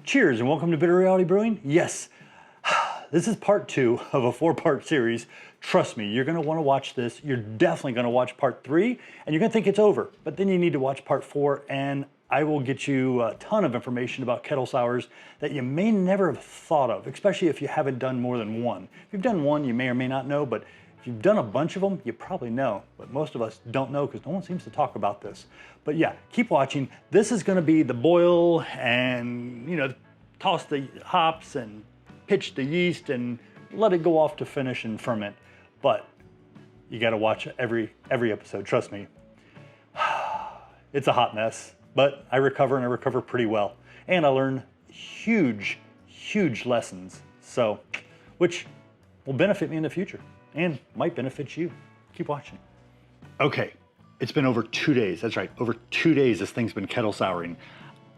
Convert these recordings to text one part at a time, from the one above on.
Cheers and welcome to Bitter Reality Brewing. Yes, this is part 2 of a 4-part series. Trust me, you're gonna wanna watch this. You're definitely gonna watch part 3 and you're gonna think it's over, but then you need to watch part 4 and I will get you a ton of information about kettle sours that you may never have thought of, especially if you haven't done more than one. If you've done one, you may or may not know, but if you've done a bunch of them, you probably know, but most of us don't know because no one seems to talk about this. But yeah, keep watching. This is gonna be the boil and, toss the hops and pitch the yeast and let it go off to finish and ferment. But you gotta watch every episode, trust me. It's a hot mess, but I recover and I recover pretty well. And I learn huge lessons, so, which will benefit me in the future and might benefit you. Keep watching. Okay, it's been over 2 days. That's right, over 2 days this thing's been kettle souring.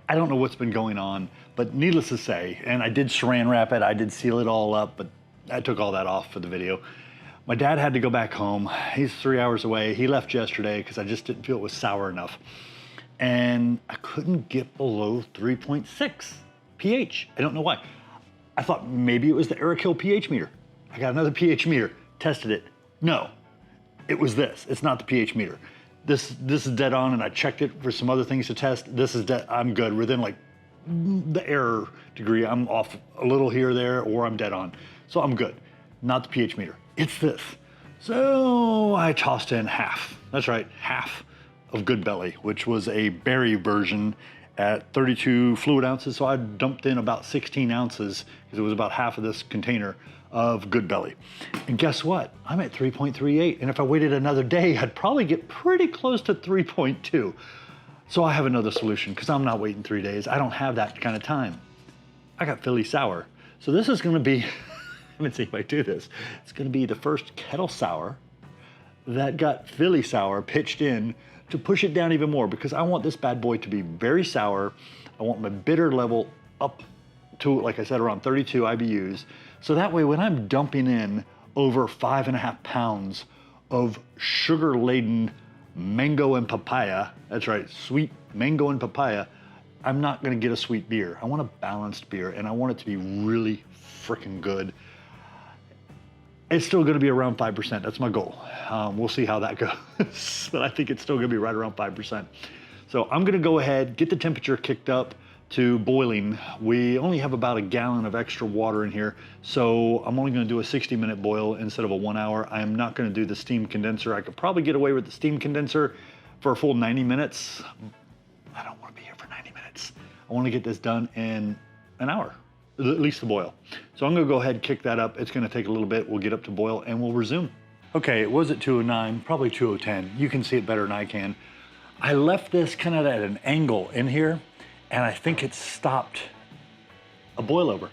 I don't know what's been going on, but needless to say, and I did saran wrap it, I did seal it all up, but I took all that off for the video. My dad had to go back home. He's 3 hours away. He left yesterday because I just didn't feel it was sour enough. And I couldn't get below 3.6 pH. I don't know why. I thought maybe it was the Aerokill pH meter. I got another pH meter, tested it. No, it was this. It's not the pH meter. This is dead on, and I checked it for some other things to test. This is dead. I'm good. Within like the error degree, I'm off a little here or there, or I'm dead on. So I'm good. Not the pH meter. It's this. So I tossed in half. That's right, half of Good Belly, which was a berry version at 32 fluid ounces. So I dumped in about 16 ounces because it was about half of this container of Good Belly. And guess what? I'm at 3.38. And if I waited another day, I'd probably get pretty close to 3.2. So I have another solution because I'm not waiting 3 days. I don't have that kind of time. I got Philly Sour. So this is gonna be, let me see if I do this. It's gonna be the first kettle sour that got Philly Sour pitched in to push it down even more because I want this bad boy to be very sour. I want my bitter level up to, like I said, around 32 IBUs. So that way when I'm dumping in over 5.5 pounds of sugar-laden mango and papaya, that's right, sweet mango and papaya, I'm not gonna get a sweet beer. I want a balanced beer and I want it to be really freaking good. It's still gonna be around 5%, that's my goal. We'll see how that goes, but I think it's still gonna be right around 5%. So I'm gonna go ahead, get the temperature kicked up to boiling. We only have about a gallon of extra water in here, so I'm only gonna do a 60-minute boil instead of a 1 hour. I am not gonna do the steam condenser. I could probably get away with the steam condenser for a full 90 minutes. I don't wanna be here for 90 minutes. I wanna get this done in an hour, at least the boil. So I'm gonna go ahead and kick that up. It's gonna take a little bit. We'll get up to boil and we'll resume. Okay, it was at 209, probably 210. You can see it better than I can. I left this kind of at an angle in here, and I think it stopped a boil over,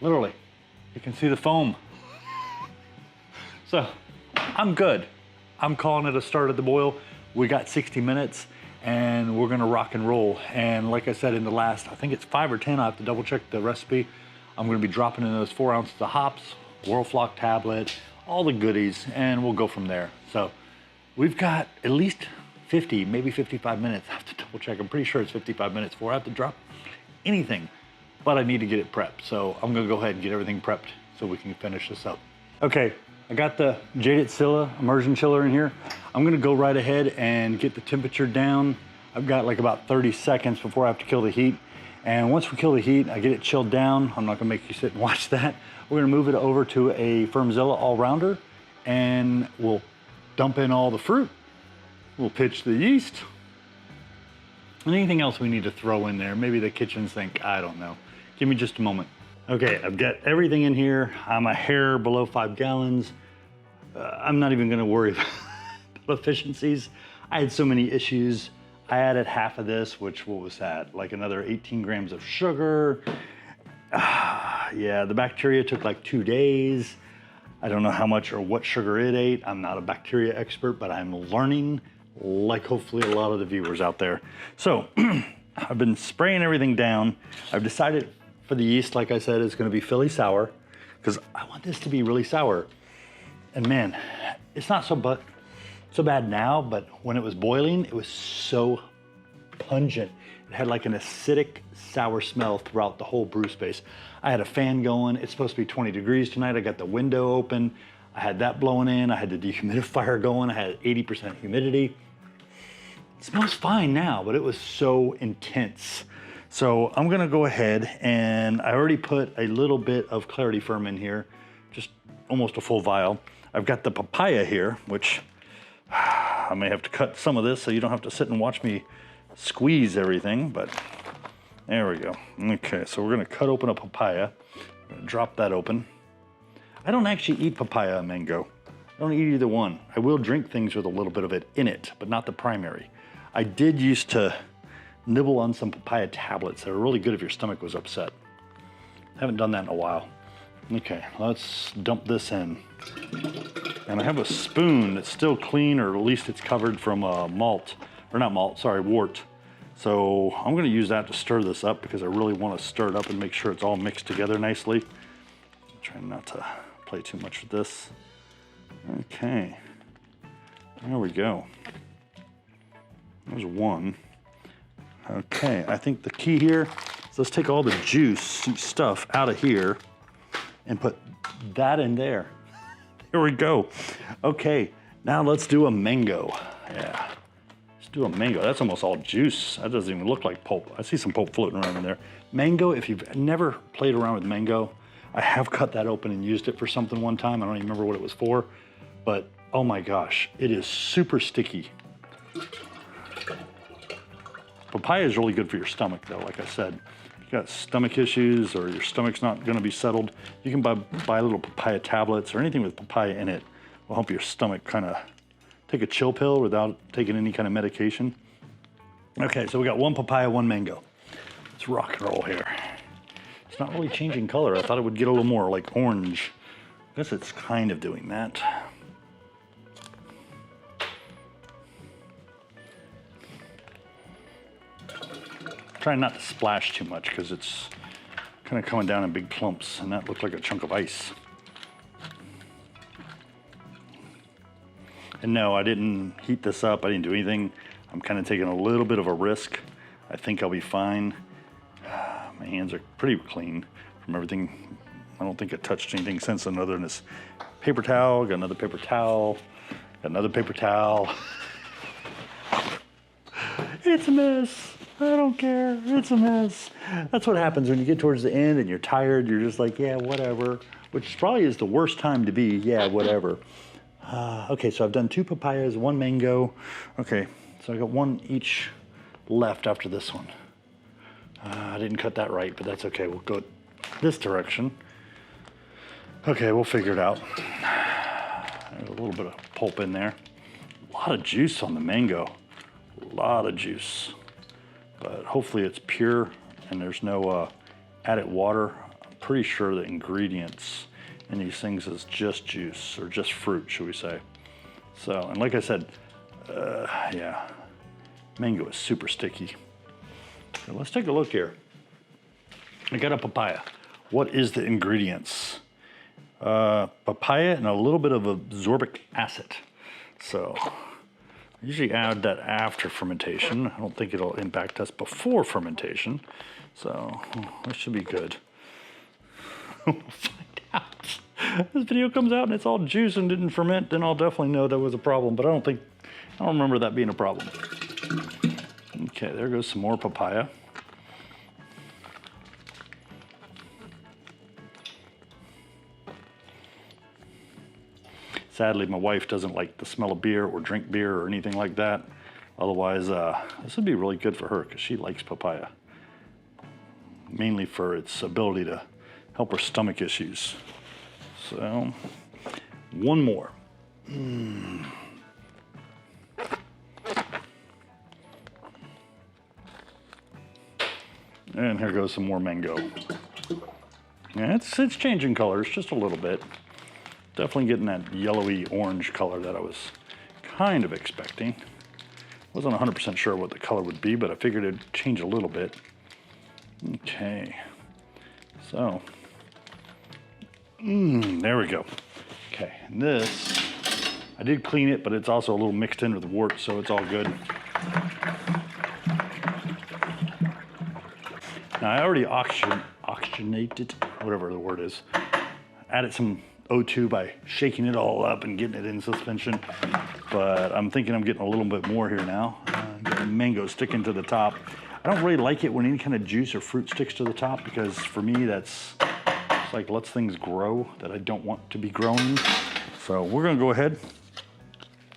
literally. You can see the foam. So I'm good. I'm calling it a start of the boil. We got 60 minutes and we're gonna rock and roll. And like I said in the last, I think it's 5 or 10, I have to double check the recipe. I'm gonna be dropping in those 4 ounces of hops, Whirlflock tablet, all the goodies, and we'll go from there. So we've got at least 50, maybe 55 minutes. I have to double check. I'm pretty sure it's 55 minutes before I have to drop anything, but I need to get it prepped. So I'm gonna go ahead and get everything prepped so we can finish this up. Okay, I got the Jaded Scylla immersion chiller in here. I'm gonna go right ahead and get the temperature down. I've got like about 30 seconds before I have to kill the heat. And once we kill the heat, I get it chilled down. I'm not gonna make you sit and watch that. We're gonna move it over to a Fermzilla All Rounder and we'll dump in all the fruit. We'll pitch the yeast. And anything else we need to throw in there, maybe the kitchen sink, I don't know. Give me just a moment. Okay, I've got everything in here. I'm a hair below 5 gallons. I'm not even gonna worry about efficiencies. I had so many issues. I added half of this, which, what was that? Like another 18 grams of sugar. Yeah, the bacteria took like 2 days. I don't know how much or what sugar it ate. I'm not a bacteria expert, but I'm learning, like hopefully a lot of the viewers out there. So I've been spraying everything down. I've decided for the yeast, like I said, it's gonna be Philly Sour because I want this to be really sour. And man, it's not so bad now, but when it was boiling, it was so pungent. It had like an acidic, sour smell throughout the whole brew space. I had a fan going. It's supposed to be 20 degrees tonight. I got the window open. I had that blowing in. I had the dehumidifier going. I had 80% humidity. It smells fine now, but it was so intense. So I'm gonna go ahead and I already put a little bit of Clarity Ferm in here, just almost a full vial. I've got the papaya here, which I may have to cut some of this so you don't have to sit and watch me squeeze everything, but there we go. Okay, so we're gonna cut open a papaya. I'm gonna drop that open. I don't actually eat papaya and mango. I don't eat either one. I will drink things with a little bit of it in it, but not the primary. I did used to nibble on some papaya tablets that are really good if your stomach was upset. Haven't done that in a while. Okay, let's dump this in. And I have a spoon that's still clean, or at least it's covered from malt, or not malt, sorry, wort. So I'm gonna use that to stir this up because I really wanna stir it up and make sure it's all mixed together nicely. I'm trying not to play too much with this. Okay, there we go. There's one. Okay, I think the key here is let's take all the juice stuff out of here and put that in there. There we go. Okay, now let's do a mango. Yeah, let's do a mango. That's almost all juice. That doesn't even look like pulp. I see some pulp floating around in there. Mango, if you've never played around with mango, I have cut that open and used it for something one time. I don't even remember what it was for, but oh my gosh, it is super sticky. Papaya is really good for your stomach though, like I said. If you got stomach issues or your stomach's not gonna be settled, you can buy little papaya tablets or anything with papaya in it. Will help your stomach kind of take a chill pill without taking any kind of medication. Okay, so we got one papaya, one mango. Let's rock and roll here. It's not really changing color. I thought it would get a little more like orange. I guess it's kind of doing that. Trying not to splash too much because it's kind of coming down in big clumps, and that looked like a chunk of ice. And no, I didn't heat this up. I didn't do anything. I'm kind of taking a little bit of a risk. I think I'll be fine. My hands are pretty clean from everything. I don't think I touched anything since other than this paper towel. Got another paper towel. Got another paper towel. It's a mess. I don't care, it's a mess. That's what happens when you get towards the end and you're tired, you're just like, yeah, whatever. Which probably is the worst time to be, yeah, whatever. Okay, so I've done 2 papayas, 1 mango. Okay, so I got 1 each left after this one. I didn't cut that right, but that's okay. We'll go this direction. Okay, we'll figure it out. There's a little bit of pulp in there. A lot of juice on the mango. A lot of juice. But hopefully it's pure and there's no added water. I'm pretty sure the ingredients in these things is just juice, or just fruit, should we say. So, and like I said, yeah, mango is super sticky. So let's take a look here. I got a papaya. What is the ingredients? Papaya and a little bit of absorbic acid. So, I usually add that after fermentation. I don't think it'll impact us before fermentation. So, this should be good. We'll find out. If this video comes out and it's all juice and didn't ferment, then I'll definitely know that was a problem, but I don't remember that being a problem. Okay, there goes some more papaya. Sadly, my wife doesn't like the smell of beer or drink beer or anything like that. Otherwise, this would be really good for her because she likes papaya. Mainly for its ability to help her stomach issues. So, one more. And here goes some more mango. Yeah, it's changing colors just a little bit. Definitely getting that yellowy orange color that I was kind of expecting. Wasn't 100% sure what the color would be, but I figured it'd change a little bit. Okay, so, there we go. Okay, and this, I did clean it, but it's also a little mixed in with wort, so it's all good. Now I already oxygenated, whatever the word is. Added some O2 by shaking it all up and getting it in suspension. But I'm thinking I'm getting a little bit more here now. Got a mango sticking to the top. I don't really like it when any kind of juice or fruit sticks to the top because for me it's like lets things grow that I don't want to be growing. So we're gonna go ahead,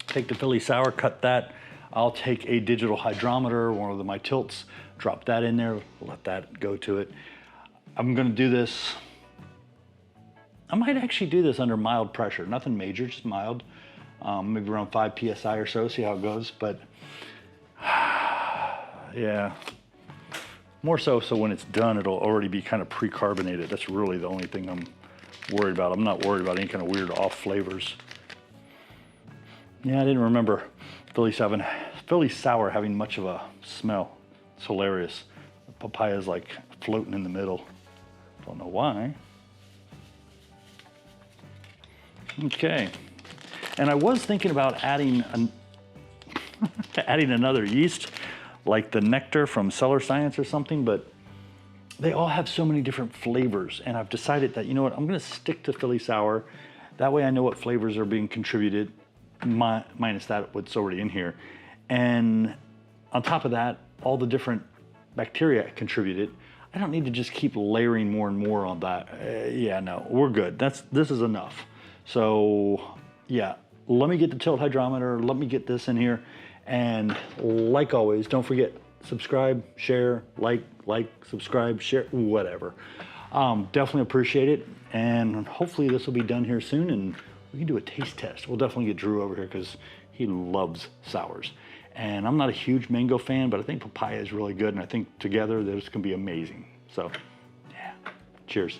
take the Philly sour, cut that. I'll take a digital hydrometer, one of my tilts, drop that in there, let that go to it. I'm gonna do this, I might actually do this under mild pressure, nothing major, just mild. Maybe around 5 PSI or so, see how it goes, but yeah. More so when it's done, it'll already be kind of pre-carbonated. That's really the only thing I'm worried about. I'm not worried about any kind of weird off flavors. Yeah, I didn't remember Philly sour having much of a smell. It's hilarious. The papaya's like floating in the middle. Don't know why. Okay. And I was thinking about adding another yeast, like the nectar from Cellar Science or something, but they all have so many different flavors. And I've decided that, you know what, I'm gonna stick to Philly sour. That way I know what flavors are being contributed, minus that what's already in here. And on top of that, all the different bacteria contributed. I don't need to just keep layering more and more on that. Yeah, no, we're good. This is enough. So yeah, let me get the tilt hydrometer, let me get this in here. And like always, don't forget, subscribe, share, like, subscribe, share, whatever. Definitely appreciate it. And hopefully this will be done here soon and we can do a taste test. We'll definitely get Drew over here because he loves sours. And I'm not a huge mango fan, but I think papaya is really good. And I think together, this can be amazing. So yeah, cheers.